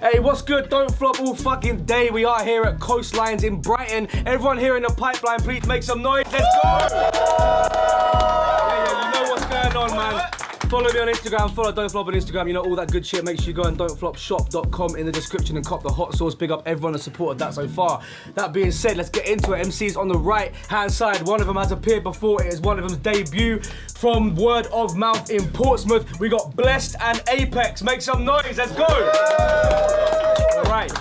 Hey, what's good? Don't flop all fucking day. We are here at Coastlines in Brighton. Everyone here in the pipeline, please make some noise. Let's go! Yeah, you know what's going on, man. Follow me on Instagram, follow Don't Flop on Instagram, you know all that good shit. Make sure you go on don'tflopshop.com in the description and cop the hot sauce. Big up everyone that's supported that so far. That being said, let's get into it. MC's on the right hand side. One of them has appeared before. It is one of them's debut from word of mouth in Portsmouth. We got Blessed and Apex. Make some noise, let's go! Alright.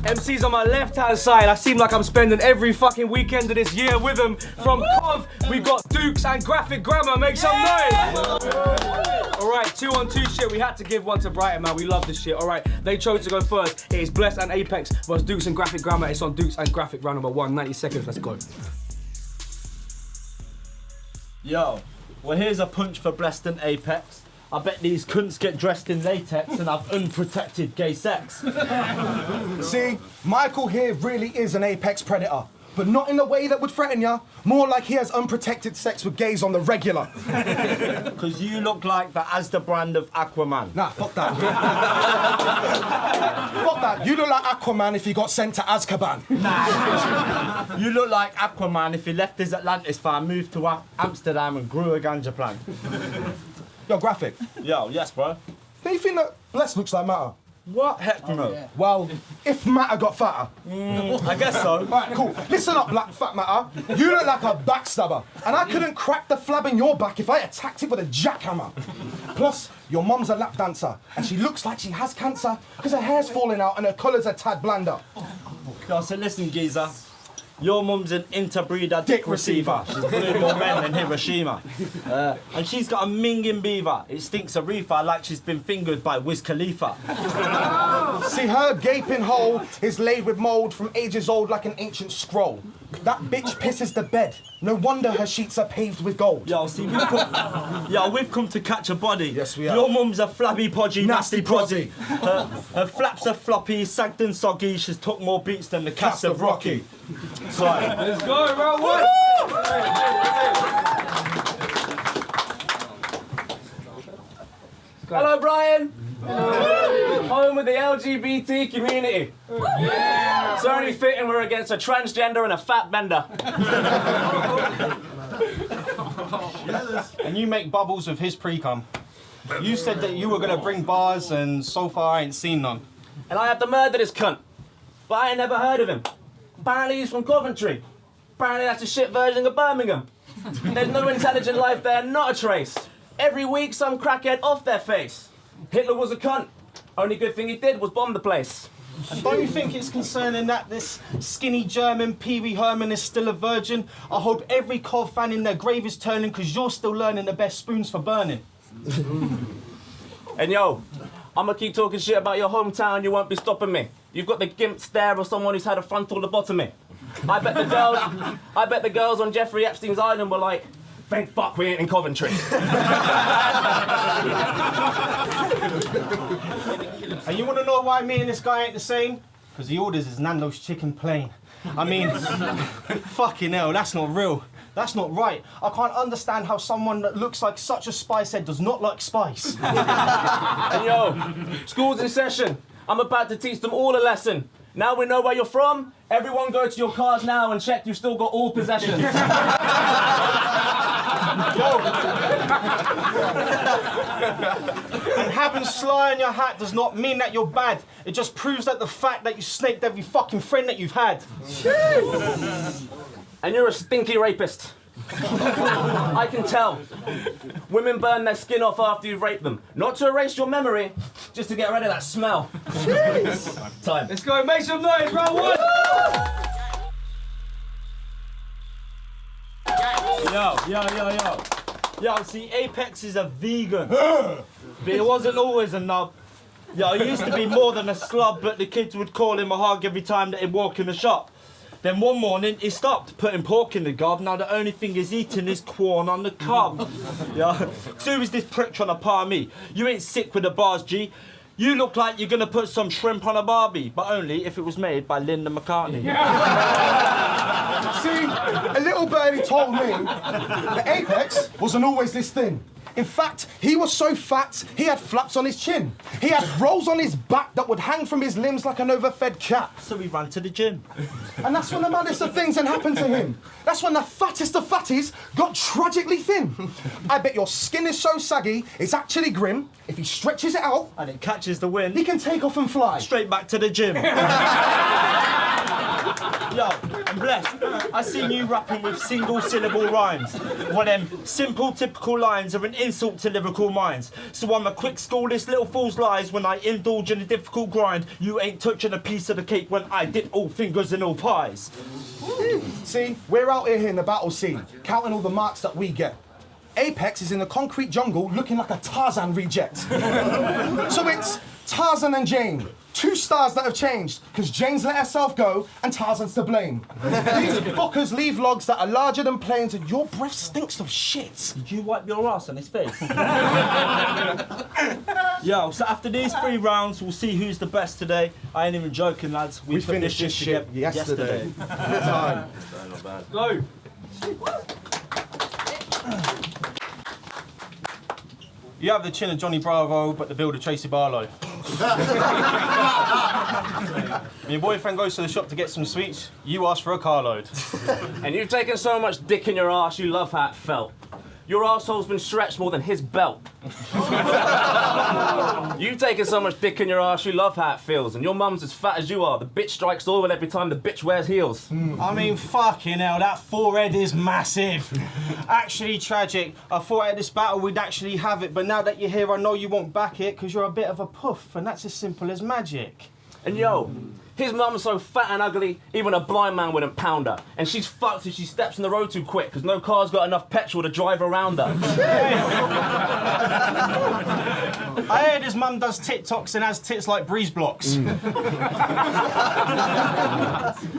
MC's on my left-hand side. I seem like I'm spending every fucking weekend of this year with them. From Cov, we got Dukes and Graphic GRAMMA. Make some noise! Alright, 2-on-2 shit. We had to give one to Brighton, man. We love this shit. Alright, they chose to go first. It is Blessed and Apex versus Dukes and Graphic GRAMMA. It's on Dukes and Graphic round number 1. 90 seconds, let's go. Yo, well here's a punch for Blessed and Apex. I bet these cunts get dressed in latex and have unprotected gay sex. See, Michael here really is an apex predator, but not in a way that would threaten ya. More like he has unprotected sex with gays on the regular. Because you look like the Asda brand of Aquaman. Nah, fuck that. Fuck that. You look like Aquaman if he got sent to Azkaban. Nah. You look like Aquaman if he left his Atlantis farm, moved to Amsterdam and grew a ganja plant. Yo, Graphic. Yo, yes, bro. Do you think that Bless looks like Matter? What? Heck no. Yeah. Well, if Matter got fatter. I guess so. Alright, cool. Listen up, Black Fat Matter. You look like a backstabber, and I couldn't crack the flab in your back if I attacked it with a jackhammer. Plus, your mum's a lap dancer, and she looks like she has cancer because her hair's falling out and her colour's a tad blander. Yo, so listen, geezer. Your mum's an interbreeder dick receiver. She's blew more men than Hiroshima. And she's got a minging beaver. It stinks of reefer like she's been fingered by Wiz Khalifa. See, her gaping hole is laid with mould from ages old like an ancient scroll. That bitch pisses the bed. No wonder her sheets are paved with gold. Yo, see, we've come to catch a body. Yes, we have. Your mum's a flabby, podgy, nasty prosy. Her flaps are floppy, sagged and soggy. She's took more beats than the cast of Rocky. Sorry. Let's go, round one! Hello, Brian. Home with the LGBT community. Yeah. It's only fitting we're against a transgender and a fat bender. And you make bubbles with his pre-cum. You said that you were gonna bring bars, and so far I ain't seen none. And I have to murder this cunt. But I ain't never heard of him. Apparently he's from Coventry. Apparently that's a shit version of Birmingham. There's no intelligent life there, not a trace. Every week some crackhead off their face. Hitler was a cunt. Only good thing he did was bomb the place. And don't you think it's concerning that this skinny German Pee Wee Herman is still a virgin? I hope every Cov fan in their grave is turning because you're still learning the best spoons for burning. And yo, I'ma keep talking shit about your hometown, you won't be stopping me. You've got the gimp stare of someone who's had a frontal lobotomy. I bet the girls on Jeffrey Epstein's island were like, thank fuck we ain't in Coventry. And you want to know why me and this guy ain't the same? Because he orders his Nando's chicken plain. I mean, fucking hell, that's not real. That's not right. I can't understand how someone that looks like such a spice head does not like spice. And yo, school's in session. I'm about to teach them all a lesson. Now we know where you're from. Everyone go to your cars now and check you've still got all possessions. And having sly on your hat does not mean that you're bad. It just proves that the fact that you snaked every fucking friend that you've had. And you're a stinky rapist. I can tell. Women burn their skin off after you've raped them. Not to erase your memory, just to get rid of that smell. Jeez. Time. Let's go, make some noise, round one! Yo, see, Apex is a vegan. But he wasn't always a knob. Yo, he used to be more than a slob, but the kids would call him a hog every time that he'd walk in the shop. Then one morning he stopped putting pork in the gob. Now the only thing he's eating is corn on the cob. Yeah. So who is this prick trying to palm me? You ain't sick with the bars, G. You look like you're gonna put some shrimp on a Barbie, but only if it was made by Linda McCartney. See, a little birdie told me that Apex wasn't always this thin. In fact, he was so fat, he had flaps on his chin. He had rolls on his back that would hang from his limbs like an overfed cat. So he ran to the gym. And that's when the maddest of things then happened to him. That's when the fattest of fatties got tragically thin. I bet your skin is so saggy, it's actually grim. If he stretches it out, And it catches the wind. he can take off and fly. Straight back to the gym. Yo, I'm blessed. I seen you rapping with single syllable rhymes. One of them simple, typical lines are an insult to lyrical minds. So I'm a quick school this little fool's lies when I indulge in a difficult grind. You ain't touching a piece of the cake when I dip all fingers in all pies. See, we're out here in the battle scene, counting all the marks that we get. Apex is in the concrete jungle looking like a Tarzan reject. So it's Tarzan and Jane, two stars that have changed, because Jane's let herself go and Tarzan's to blame. These fuckers leave logs that are larger than planes and your breath stinks of shit. Did you wipe your ass on his face? Yo, so after these 3 rounds, we'll see who's the best today. I ain't even joking, lads. We finished this shit yesterday. Time. Go. You have the chin of Johnny Bravo, but the build of Tracy Barlow. When your boyfriend goes to the shop to get some sweets, you ask for a carload. And you've taken so much dick in your arse, you love how it felt. Your arsehole's been stretched more than his belt. You've taken so much dick in your arse, you love how it feels. And your mum's as fat as you are. The bitch strikes oil every time the bitch wears heels. I mean, fucking hell, that forehead is massive. Actually tragic. I thought at this battle we'd actually have it, but now that you're here, I know you won't back it, because you're a bit of a puff, and that's as simple as magic. And yo, his mum's so fat and ugly, even a blind man wouldn't pound her. And she's fucked if she steps in the road too quick, because no car's got enough petrol to drive around her. I heard his mum does TikToks and has tits like breeze blocks. When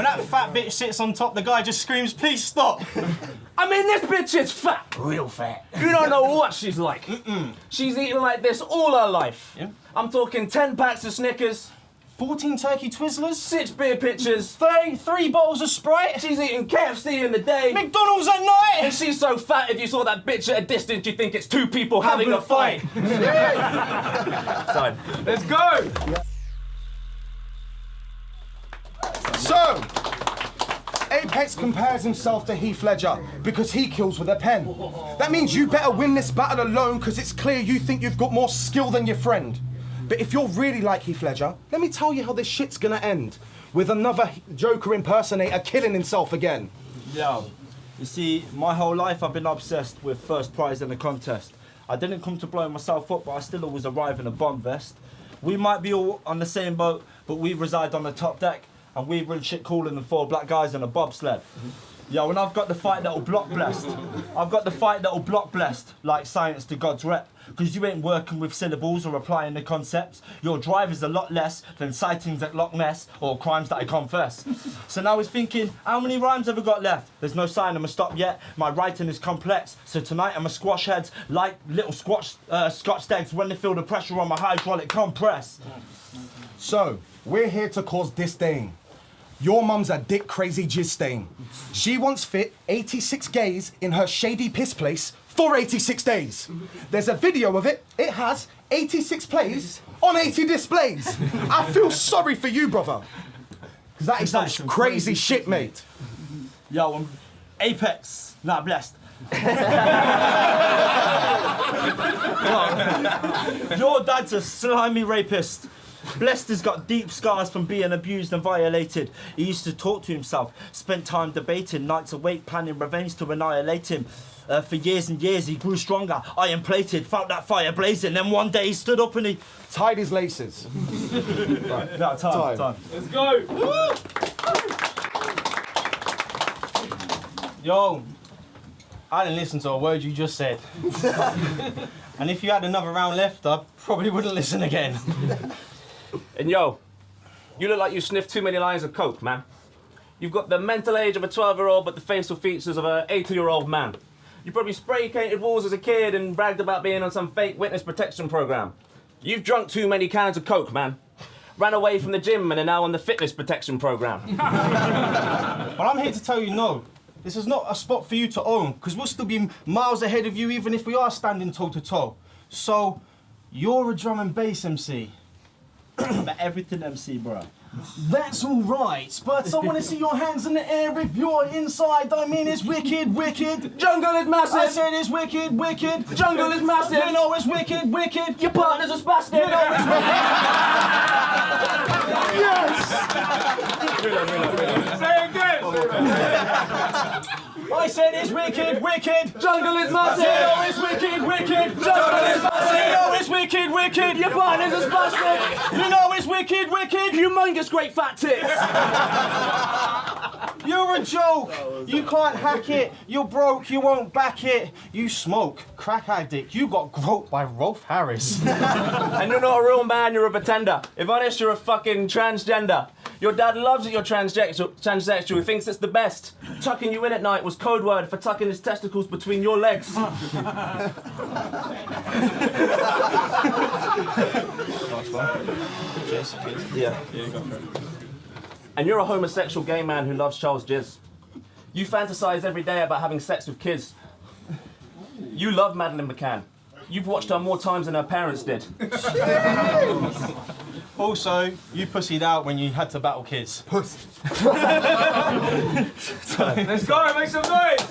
that fat bitch sits on top, the guy just screams, please stop. I mean, this bitch is fat. Real fat. You don't know what she's like. She's eating like this all her life. Yeah. I'm talking 10 packs of Snickers, 14 turkey Twizzlers, 6 beer pitchers, 3 bottles of Sprite, she's eating KFC in the day. McDonald's at night. And she's so fat, if you saw that bitch at a distance, you'd think it's 2 people having a fight. Time. Let's go. So, Apex compares himself to Heath Ledger because he kills with a pen. That means you better win this battle alone because it's clear you think you've got more skill than your friend. But if you're really like Heath Ledger, let me tell you how this shit's gonna end. With another Joker impersonator killing himself again. Yo, you see, my whole life I've been obsessed with first prize in a contest. I didn't come to blow myself up, but I still always arrive in a bomb vest. We might be all on the same boat, but we reside on the top deck, and we run shit cooler than 4 black guys in a bobsled. Yo, and I've got the fight that'll block blessed. I've got the fight that'll block blessed, like science to God's rep. Because you ain't working with syllables or applying the concepts. Your drive is a lot less than sightings at Loch Ness or crimes that I confess. So now I was thinking, how many rhymes have I got left? There's no sign I'ma stop yet. My writing is complex. So tonight I'ma squash heads like little Scotch eggs when they feel the pressure on my hydraulic compress. So, we're here to cause disdain. Your mum's a dick crazy jizz stain. She once fit 86 gays in her shady piss place for 86 days. There's a video of it. It has 86 plays on 80 displays. I feel sorry for you, brother. Because that is some crazy shit, mate. Yo, I'm Apex, not blessed. Your dad's a slimy rapist. Blessed has got deep scars from being abused and violated. He used to talk to himself, spent time debating, nights awake, planning revenge to annihilate him. For years and years he grew stronger, iron plated, felt that fire blazing. Then one day he stood up and he tied his laces. Right, no, time. Let's go. Yo, I didn't listen to a word you just said. And if you had another round left, I probably wouldn't listen again. And yo, you look like you sniffed too many lines of coke, man. You've got the mental age of a 12-year-old but the facial features of an 80-year-old man. You probably spray-painted walls as a kid and bragged about being on some fake witness protection program. You've drunk too many cans of coke, man. Ran away from the gym and are now on the fitness protection program. But I'm here to tell you no. This is not a spot for you to own, because we'll still be miles ahead of you even if we are standing toe to toe. So, you're a drum and bass MC. But everything MC, bro. That's all right, but I want to see your hands in the air if you're inside. I mean, it's wicked, wicked. Jungle is massive. I said it's wicked, wicked. Jungle is massive. You know it's wicked, wicked. Your partner's a spastic. You know it's wicked. Yes! Say it again. I said it's wicked, wicked. Jungle is massive. You know it's wicked, wicked. Jungle is massive. You know it's wicked, wicked. Your partner's a spastic. You know it's wicked, wicked. Humongous great fat tits. You're a joke. You can't hack it. You're broke. You won't back it. You smoke. Crack addict. You got groped by Rolf Harris. And you're not a real man, you're a pretender. If honest, you're a fucking transgender. Your dad loves that you're transsexual. He thinks it's the best. Tucking you in at night was code word for tucking his testicles between your legs. Yeah. And you're a homosexual gay man who loves Charles Jizz. You fantasize every day about having sex with kids. You love Madeleine McCann. You've watched her more times than her parents did. Also, you pussied out when you had to battle kids. Let's go, make some noise.